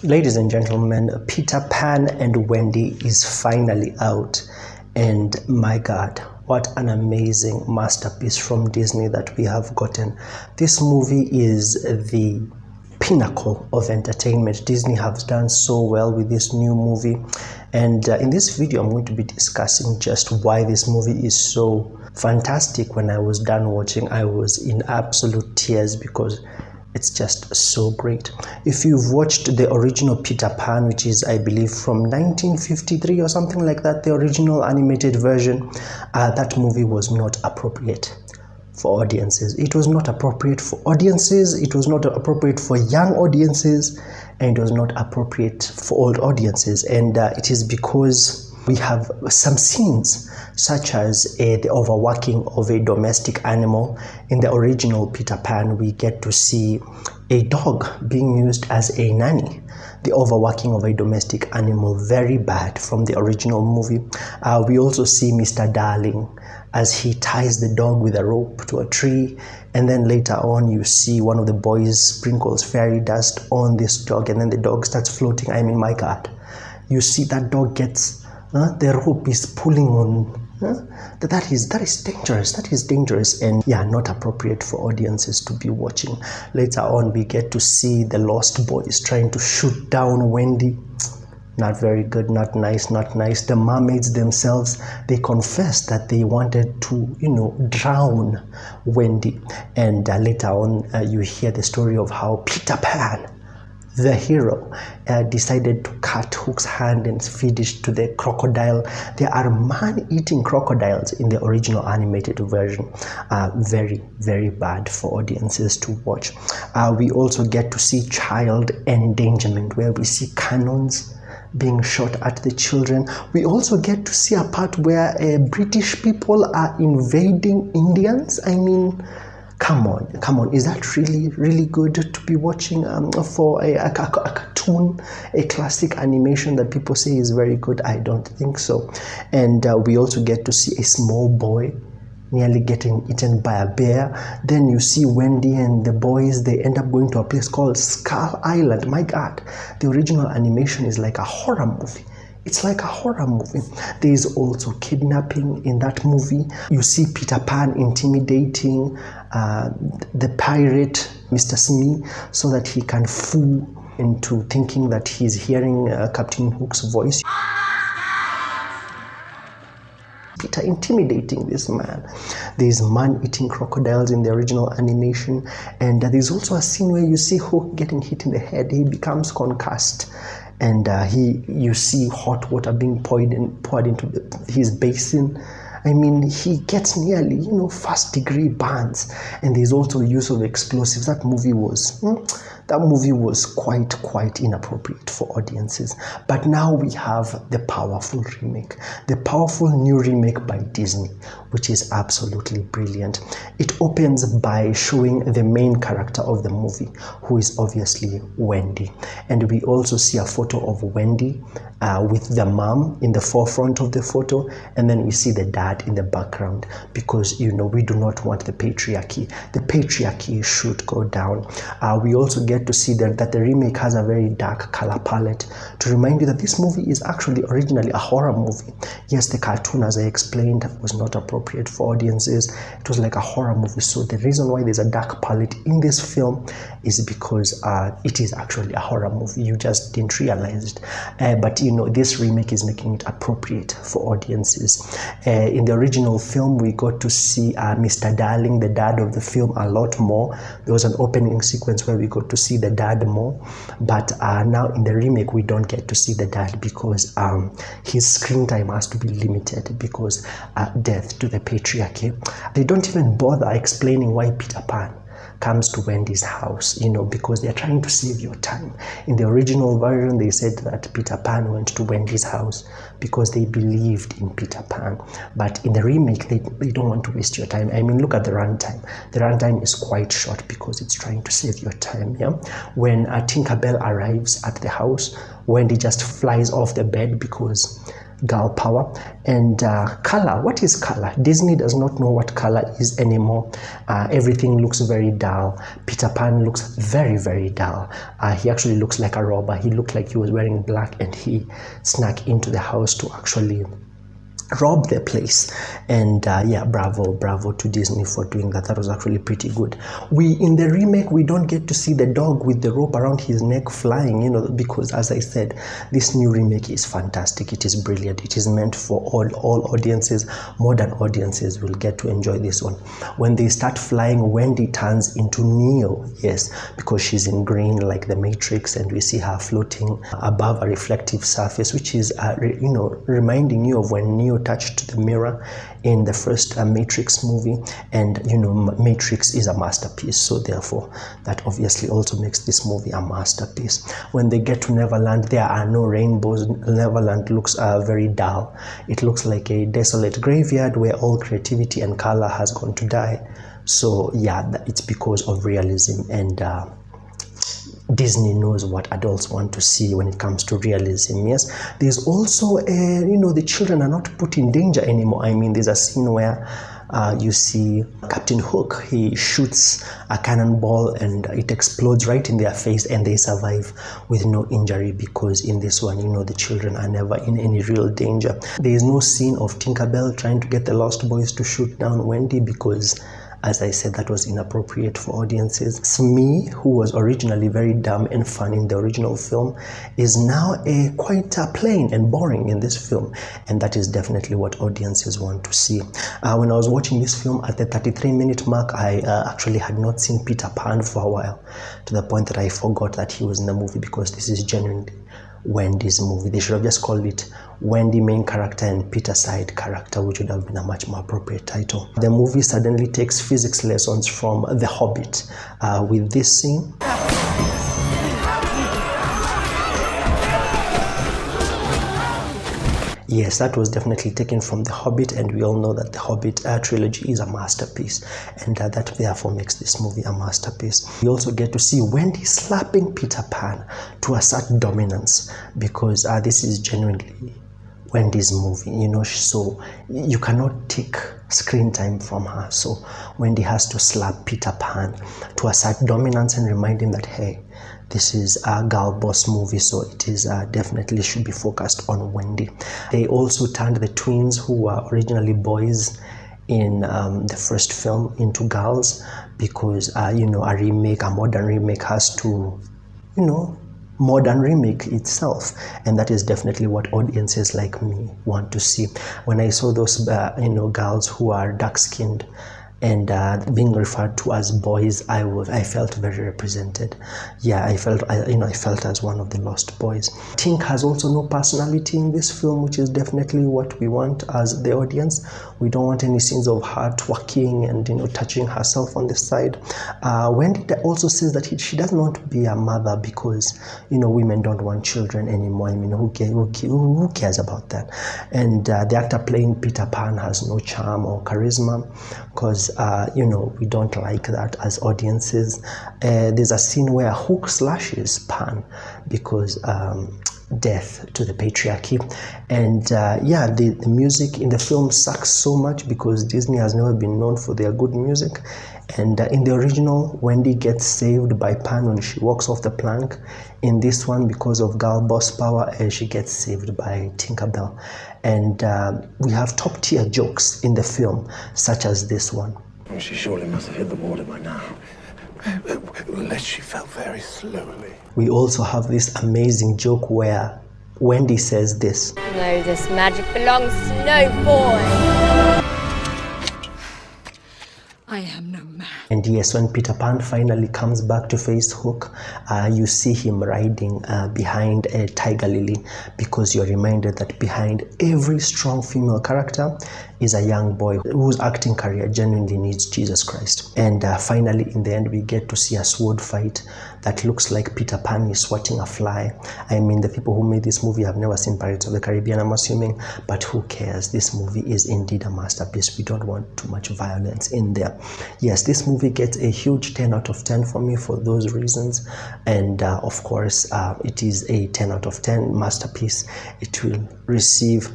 Ladies and gentlemen, Peter Pan and Wendy is finally out, and my God, what an amazing masterpiece from Disney that we have gotten. This movie is the pinnacle of entertainment. Disney has done so well with this new movie, and in this video I'm going to be discussing just why this movie is so fantastic. When I was done watching, I was in absolute tears because it's just so great. If you've watched the original Peter Pan, which is, I believe, from 1953 or something like that, the original animated version, that movie was not appropriate for audiences. It was not appropriate for audiences, it was not appropriate for young audiences, and it was not appropriate for old audiences. And it is because we have some scenes such as the overworking of a domestic animal. In the original Peter Pan, we get to see a dog being used as a nanny. The overworking of a domestic animal, very bad from the original movie. We also see Mr. Darling as he ties the dog with a rope to a tree, and then later on you see one of the boys sprinkles fairy dust on this dog, and then the dog starts floating. I mean, my God, you see that dog gets the rope is pulling on. That is dangerous. That is dangerous, and yeah, not appropriate for audiences to be watching. Later on, we get to see the Lost Boys trying to shoot down Wendy. Not very good, not nice, not nice. The mermaids themselves, they confessed that they wanted to, drown Wendy. And later on, you hear the story of how Peter Pan, the hero, decided to cut Hook's hand and feed it to the crocodile. There are man-eating crocodiles in the original animated version. Very, very bad for audiences to watch. We also get to see child endangerment, where we see cannons being shot at the children. We also get to see a part where British people are invading Indians. I mean, come on, is that really good to be watching for a cartoon, a classic animation that people say is very good? I don't think so. And we also get to see a small boy nearly getting eaten by a bear. Then you see Wendy and the boys, they end up going to a place called Skull Island. My God, the original animation is like a horror movie. It's like a horror movie. There is also kidnapping in that movie. You see Peter Pan intimidating the pirate, Mr. Smee, so that he can fool into thinking that he's hearing Captain Hook's voice. Peter intimidating this man. There's man-eating crocodiles in the original animation, and there's also a scene where you see Hook getting hit in the head. He becomes concussed, and you see hot water being poured into his basin. I mean, he gets nearly, first-degree burns, and there's also use of explosives. That movie was quite inappropriate for audiences. But now we have the powerful remake, the powerful new remake by Disney, which is absolutely brilliant. It opens by showing the main character of the movie, who is obviously Wendy. And we also see a photo of Wendy with the mom in the forefront of the photo, and then we see the dad in the background, because we do not want the patriarchy. The patriarchy should go down. We also get to see that the remake has a very dark color palette, to remind you that this movie is actually originally a horror movie. Yes, the cartoon, as I explained, was not appropriate for audiences. It was like a horror movie. So the reason why there's a dark palette in this film is because it is actually a horror movie. You just didn't realize it. But this remake is making it appropriate for audiences. In the original film, we got to see Mr. Darling, the dad of the film, a lot more. There was an opening sequence where we got to see the dad more, but now in the remake we don't get to see the dad, because his screen time has to be limited, because death to the patriarchy. They don't even bother explaining why Peter Pan comes to Wendy's house, because they're trying to save your time. In the original version, they said that Peter Pan went to Wendy's house because they believed in Peter Pan. But in the remake, they don't want to waste your time. I mean, look at the runtime. The runtime is quite short because it's trying to save your time. Yeah. When Tinkerbell arrives at the house, Wendy just flies off the bed because girl power. And color, what is color? Disney does not know what color is anymore. Everything looks very dull. Peter Pan looks very, very dull. He actually looks like a robber. He looked like he was wearing black, and he snuck into the house to actually rob the place. And yeah, bravo to Disney for doing that. That was actually pretty good. In the remake, we don't get to see the dog with the rope around his neck flying, you know, because as I said, this new remake is fantastic. It is brilliant. It is meant for all audiences. Modern audiences will get to enjoy this one. When they start flying, Wendy turns into Neo, yes, because she's in green like the Matrix, and we see her floating above a reflective surface, which is you know, reminding you of when Neo touched the mirror in the first Matrix movie. And you know, Matrix is a masterpiece, so therefore that obviously also makes this movie a masterpiece. When they get to Neverland, there are no rainbows. Neverland looks very dull. It looks like a desolate graveyard where all creativity and color has gone to die. So yeah, it's because of realism, and Disney knows what adults want to see when it comes to realism. Yes, there's also you know, the children are not put in danger anymore. I mean, there's a scene where you see Captain Hook. He shoots a cannonball and it explodes right in their face, and they survive with no injury, because in this one, you know, the children are never in any real danger. There is no scene of Tinkerbell trying to get the Lost Boys to shoot down Wendy, because as I said, that was inappropriate for audiences. Smee, who was originally very dumb and fun in the original film, is now quite plain and boring in this film, and that is definitely what audiences want to see. When I was watching this film at the 33-minute mark, I actually had not seen Peter Pan for a while, to the point that I forgot that he was in the movie, because this is genuinely Wendy's movie. They should have just called it Wendy main character and Peter side character, which would have been a much more appropriate title. The movie suddenly takes physics lessons from The Hobbit with this scene. Yes, that was definitely taken from The Hobbit, and we all know that The Hobbit trilogy is a masterpiece, and that therefore makes this movie a masterpiece. We also get to see Wendy slapping Peter Pan to assert dominance, because this is genuinely Wendy's movie, you know, so you cannot take screen time from her. So Wendy has to slap Peter Pan to assert dominance and remind him that, hey, this is a girl boss movie, so it is definitely should be focused on Wendy. They also turned the twins, who were originally boys in the first film, into girls, because you know, a modern remake has to, you know, modern remake itself, and that is definitely what audiences like me want to see. When I saw those you know, girls who are dark-skinned and being referred to as boys, I felt very represented. Yeah, I felt as one of the lost boys. Tink has also no personality in this film, which is definitely what we want as the audience. We don't want any scenes of her twerking and, you know, touching herself on the side. Wendy also says that she doesn't want to be a mother because, you know, women don't want children anymore. I mean, who cares about that? And the actor playing Peter Pan has no charm or charisma, because you know, we don't like that as audiences. There's a scene where Hook slashes Pan because death to the patriarchy, and yeah, the music in the film sucks so much, because Disney has never been known for their good music. And in the original, Wendy gets saved by Pan when she walks off the plank. In this one, because of girl boss power, she gets saved by Tinkerbell. And we have top tier jokes in the film, such as this one. Well, she surely must have hit the water by now. Unless she fell very slowly. We also have this amazing joke where Wendy says this. No, this magic belongs to no boy. I am no man. And yes, when Peter Pan finally comes back to face Hook, you see him riding behind a tiger lily, because you're reminded that behind every strong female character is a young boy whose acting career genuinely needs Jesus Christ. And finally, in the end, we get to see a sword fight that looks like Peter Pan is swatting a fly. I mean, the people who made this movie have never seen Pirates of the Caribbean, I'm assuming, but who cares? This movie is indeed a masterpiece. We don't want too much violence in there. Yes, this movie gets a huge 10 out of 10 for me for those reasons, and of course it is a 10 out of 10 masterpiece. It will receive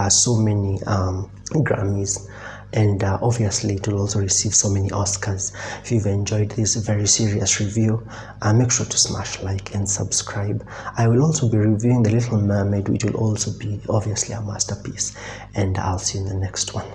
so many Grammys, and obviously it will also receive so many Oscars. If you've enjoyed this very serious review, make sure to smash like and subscribe. I will also be reviewing The Little Mermaid, which will also be obviously a masterpiece, and I'll see you in the next one.